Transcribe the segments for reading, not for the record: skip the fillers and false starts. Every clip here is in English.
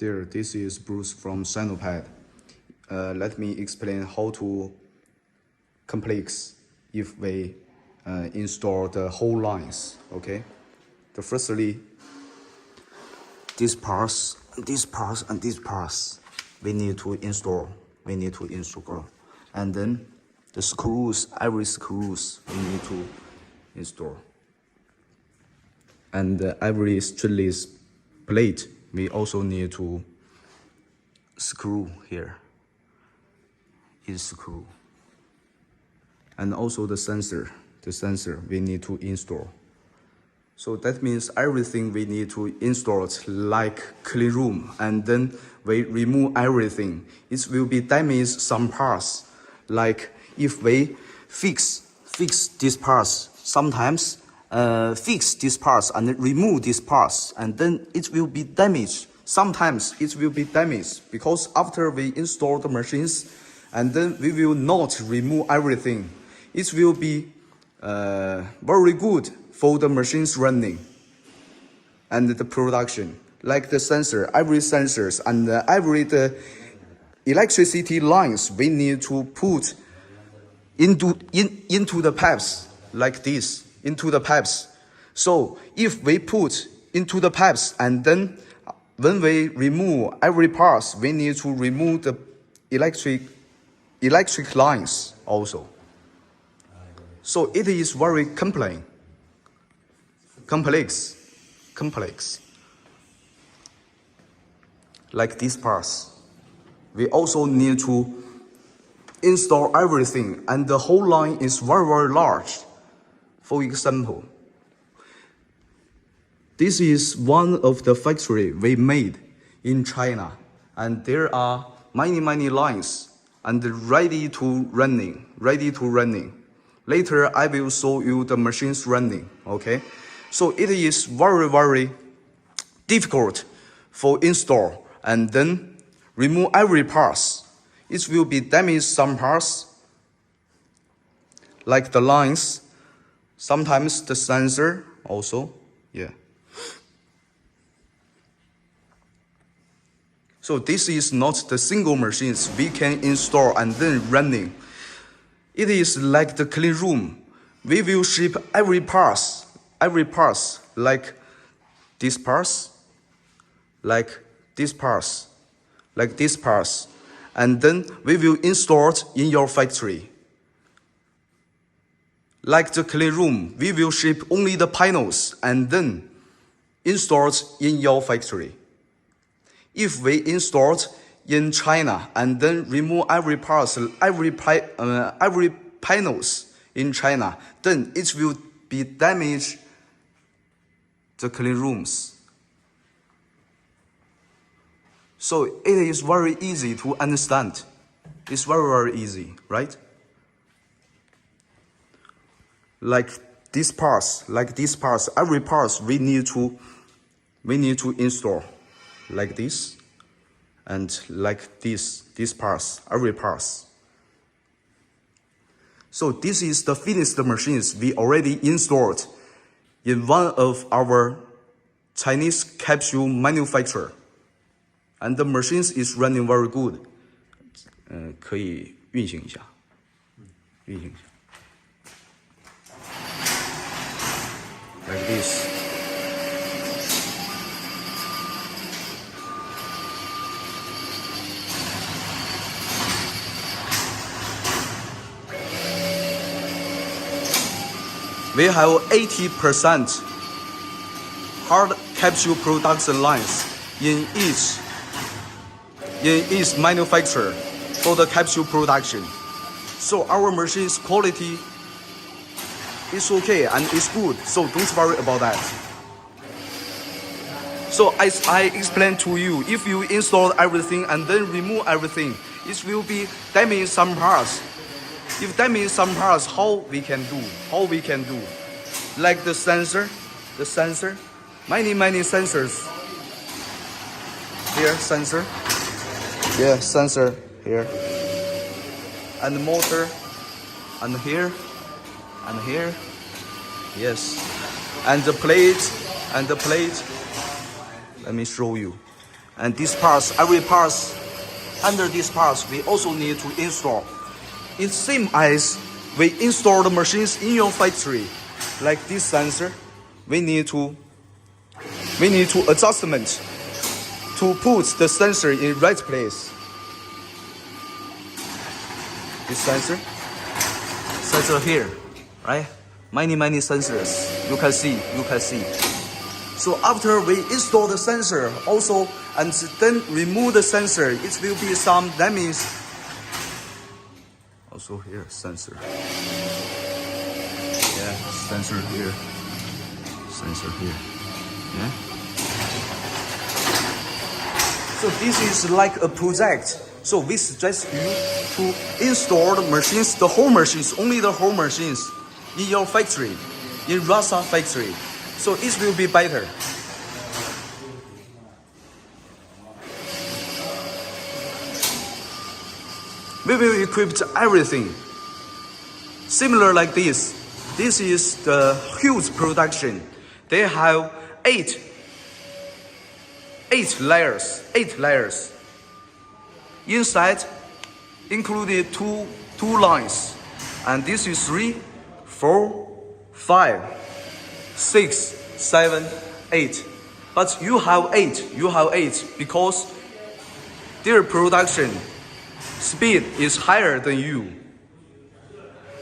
There, this is Bruce from Sinopad. Let me explain how to complex if we install the whole lines. Okay. The firstly, these parts, and these parts, we need to install. And then the screws, every screws we need to install. And every stringless plate we also need to screw here. Is screw. And also the sensor we need to install. So that means everything we need to install it like clean room, and then we remove everything. It will be damaged some parts. Like if we fix these parts, sometimes fix these parts and remove these parts, and then it will be damaged. Sometimes it will be damaged because after we install the machines, and then we will not remove everything. It will be very good for the machines running and the production. Like the sensor, every sensors and every the electricity lines we need to put into the pipes like this, into the pipes. So if we put into the pipes, and then when we remove every part, we need to remove the electric lines also. So it is very complex. Like these parts, we also need to install everything, and the whole line is very large. For example, this is one of the factory we made in China, and there are many lines and ready to running. Later I will show you the machines running. Okay, so it is very difficult for install and then remove every parts. It will be damaged some parts, like the lines, sometimes the sensor also. Yeah. So this is not the single machines we can install and then running. It is like the clean room. We will ship every parts, like these parts, and then we will install it in your factory. Like the clean room, we will ship only the panels and then install it in your factory. If we install it in China and then remove every parts, every panels in China, then it will be damage the clean rooms. So it is very easy to understand. It's very easy, right? Like these parts, every parts we need to install like this, and like these parts, every parts. So this is the finished machines we already installed in one of our Chinese capsule manufacturer, and the machines is running very good. 可以运行一下。 Like this. We have 80% hard capsule production lines in each manufacturer for the capsule production. So our machine's quality is okay and it's good, so don't worry about that. So as I explained to you, if you install everything and then remove everything, it will be damage some parts. If damage some parts, how we can do? Like the sensor, many sensors. Here, sensor. Yeah, sensor here. And the motor, and here, and here. Yes. And the plate. Let me show you. And these parts, every parts, under these parts, we also need to install. It's same as we install the machines in your factory. Like this sensor, we need to adjustment to put the sensor in right place. This sensor here, right? Many sensors. You can see. So after we install the sensor, also and then remove the sensor, it will be some damage. Also here, sensor. Yeah, sensor here. Yeah. So this is like a project. So we suggest you to install the machines, the whole machines, only the whole machines in your factory, in Rasa factory. So it will be better. We will equip everything. Similar like this. This is the huge production. They have eight layers. Inside included two lines. And this is 3, 4, 5, 6, 7, 8. But you have 8 because their production speed is higher than you.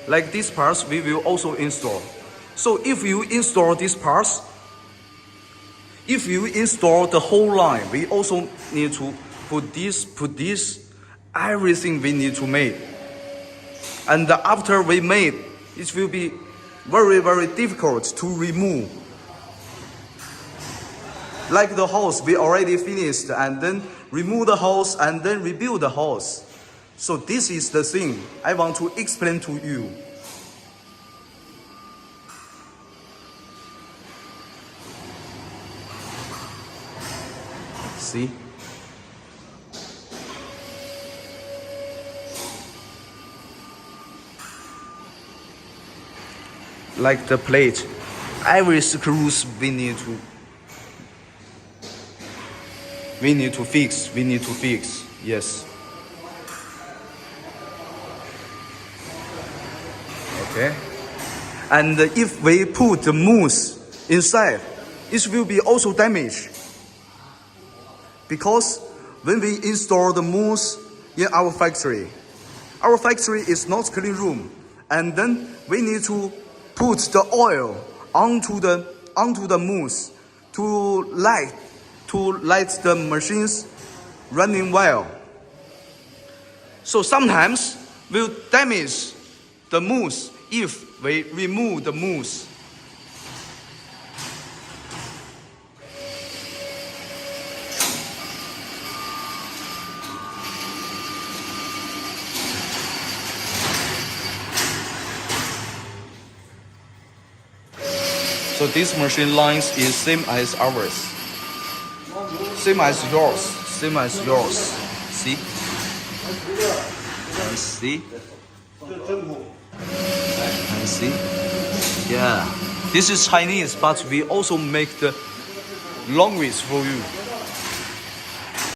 Like these parts, we will also install. So if you install these parts, if you install the whole line, we also need to put this, everything we need to make. And after we made, it will be very difficult to remove. Like the house, we already finished, and then remove the house, and then rebuild the house. So this is the thing I want to explain to you. See? Like the plate, every screws we need to fix. Yes. Okay. And if we put the mousse inside, it will be also damaged. Because when we install the mousse in our factory is not clean room, and then we need to put the oil onto the mousse to light the machines running well. So sometimes we'll damage the mousse if we remove the mousse. So this machine lines is same as ours. Same as yours. See? And see? Yeah. This is Chinese, but we also make the language for you.